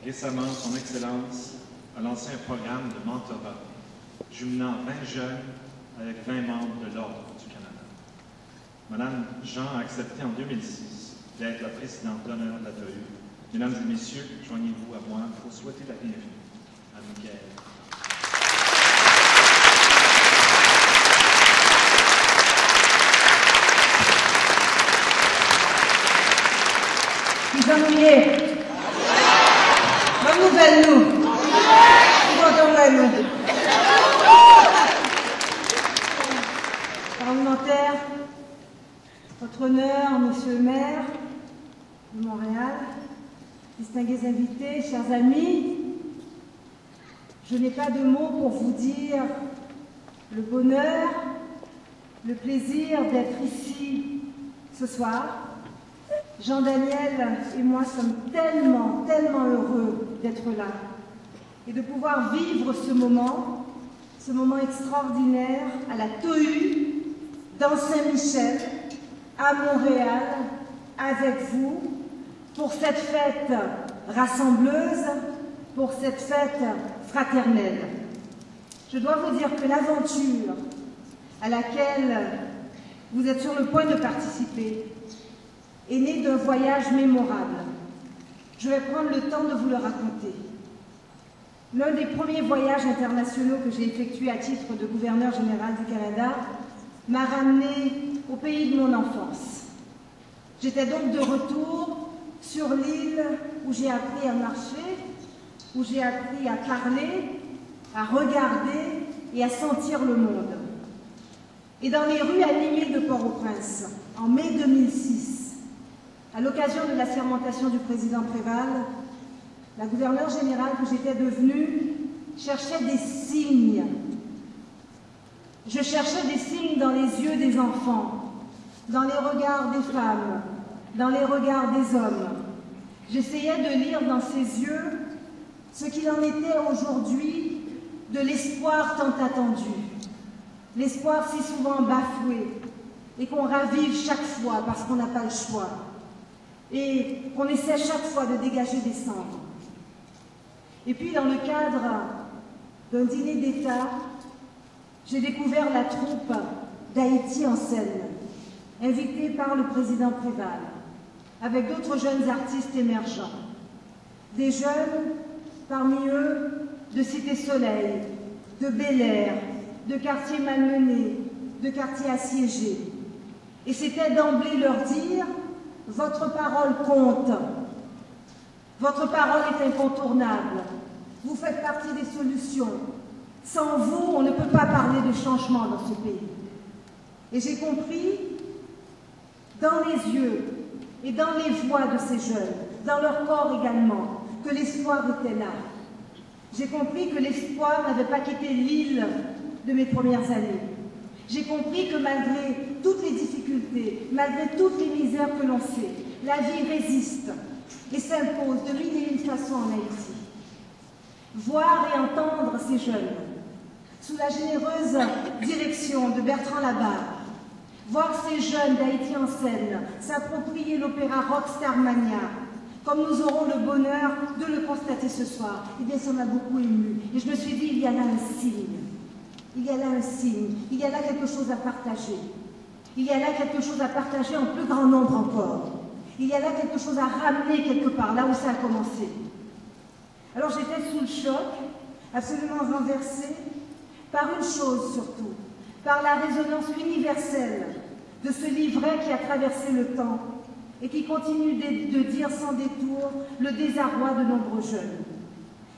Récemment, Son Excellence a lancé un programme de mentorat jumelant 20 jeunes avec 20 membres de l'Ordre du Canada. Madame Jean a accepté en 2006 d'être la présidente d'honneur de la TOU. Mesdames et messieurs, joignez-vous à moi pour souhaiter la bienvenue à Michael. Vous ennuyez. Bonne nouvelle, nous. Nous entendrons, nous. Parlementaire, votre honneur, monsieur le maire de Montréal, distingués invités, chers amis, je n'ai pas de mots pour vous dire le bonheur, le plaisir d'être ici ce soir. Jean-Daniel et moi sommes tellement heureux d'être là et de pouvoir vivre ce moment extraordinaire à la TOU, dans Saint-Michel, à Montréal, avec vous, pour cette fête rassembleuse, pour cette fête fraternelle. Je dois vous dire que l'aventure à laquelle vous êtes sur le point de participer est née d'un voyage mémorable. Je vais prendre le temps de vous le raconter. L'un des premiers voyages internationaux que j'ai effectués à titre de gouverneur général du Canada m'a ramené au pays de mon enfance. J'étais donc de retour sur l'île où j'ai appris à marcher, où j'ai appris à parler, à regarder et à sentir le monde. Et dans les rues animées de Port-au-Prince, en mai 2006, à l'occasion de la sermentation du président Préval, la gouverneure générale que j'étais devenue cherchait des signes. Je cherchais des signes dans les yeux des enfants, dans les regards des femmes, dans les regards des hommes. J'essayais de lire dans ces yeux ce qu'il en était aujourd'hui de l'espoir tant attendu, l'espoir si souvent bafoué et qu'on ravive chaque fois parce qu'on n'a pas le choix et qu'on essaie chaque fois de dégager des cendres. Et puis dans le cadre d'un dîner d'État, j'ai découvert la troupe d'Haïti en scène, invitée par le président Préval, avec d'autres jeunes artistes émergents. Des jeunes, parmi eux, de Cité Soleil, de Bel-Air, de quartiers malmenés, de quartiers assiégés. Et c'était d'emblée leur dire: votre parole compte, votre parole est incontournable, vous faites partie des solutions. Sans vous, on ne peut pas parler de changement dans ce pays. Et j'ai compris, dans les yeux et dans les voix de ces jeunes, dans leur corps également, que l'espoir était là. J'ai compris que l'espoir n'avait pas quitté l'île de mes premières années. J'ai compris que malgré toutes les difficultés, malgré toutes les misères que l'on sait, la vie résiste et s'impose de mille et une façons en Haïti. Voir et entendre ces jeunes, sous la généreuse direction de Bertrand Labarre, voir ces jeunes d'Haïti en scène s'approprier l'opéra Rockstar Mania, comme nous aurons le bonheur de le constater ce soir, eh bien ça m'a beaucoup ému. Et je me suis dit, il y a là un signe. Il y a là un signe. Il y a là quelque chose à partager. Il y a là quelque chose à partager en plus grand nombre encore. Il y a là quelque chose à ramener quelque part, là où ça a commencé. Alors j'étais sous le choc, absolument renversée, par une chose surtout, par la résonance universelle de ce livret qui a traversé le temps et qui continue de dire sans détour le désarroi de nombreux jeunes.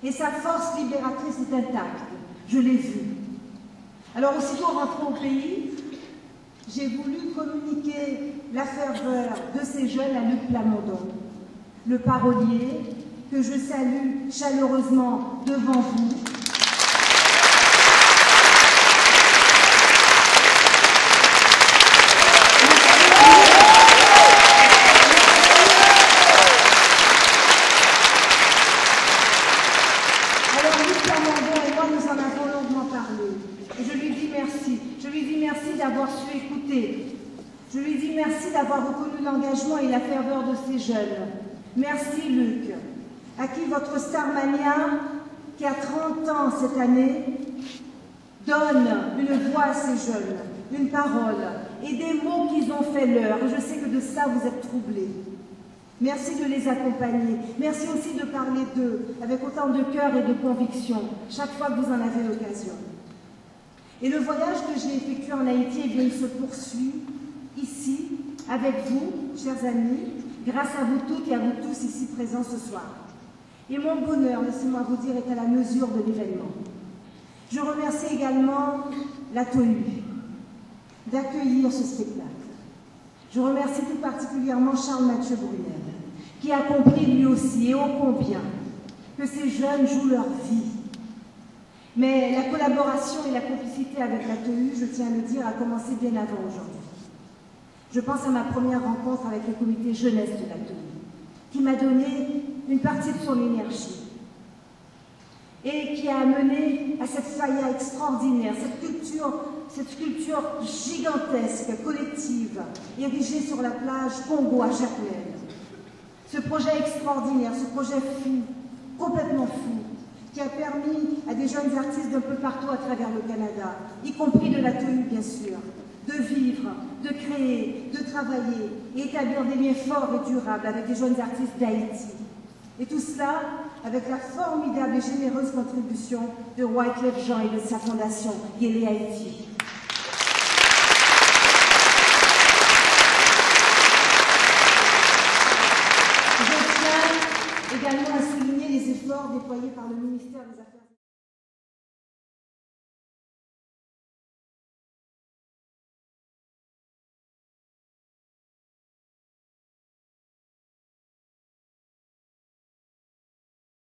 Et sa force libératrice est intacte, je l'ai vu. Alors aussitôt rentré au pays, j'ai voulu communiquer la ferveur de ces jeunes à Luc Plamondon, le parolier que je salue chaleureusement devant vous. Je lui dis merci d'avoir reconnu l'engagement et la ferveur de ces jeunes. Merci Luc. à qui votre Starmania, qui a 30 ans cette année, donne une voix à ces jeunes, une parole et des mots qu'ils ont fait leur. Et je sais que de ça vous êtes troublés. Merci de les accompagner. Merci aussi de parler d'eux avec autant de cœur et de conviction chaque fois que vous en avez l'occasion. Et le voyage que j'ai effectué en Haïti, eh bien, il se poursuit ici, avec vous, chers amis, grâce à vous toutes et à vous tous ici présents ce soir. Et mon bonheur, laissez-moi vous dire, est à la mesure de l'événement. Je remercie également la TOU d'accueillir ce spectacle. Je remercie tout particulièrement Charles-Mathieu Brunel, qui a compris lui aussi, et ô combien, que ces jeunes jouent leur vie. Mais la collaboration et la complicité avec la TOU, je tiens à le dire, a commencé bien avant aujourd'hui. Je pense à ma première rencontre avec le comité jeunesse de la TOU, qui m'a donné une partie de son énergie et qui a amené à cette faïa extraordinaire, cette culture gigantesque, collective, érigée sur la plage Congo à Châtelet. Ce projet extraordinaire, ce projet fou, complètement fou, qui a permis à des jeunes artistes d'un peu partout à travers le Canada, y compris de la TOU bien sûr, de vivre, de créer, de travailler et établir des liens forts et durables avec les jeunes artistes d'Haïti. Et tout cela avec la formidable et généreuse contribution de Wyclef Jean et de sa fondation Yélé Haïti. Je tiens également à souligner les efforts déployés par le ministère des Affaires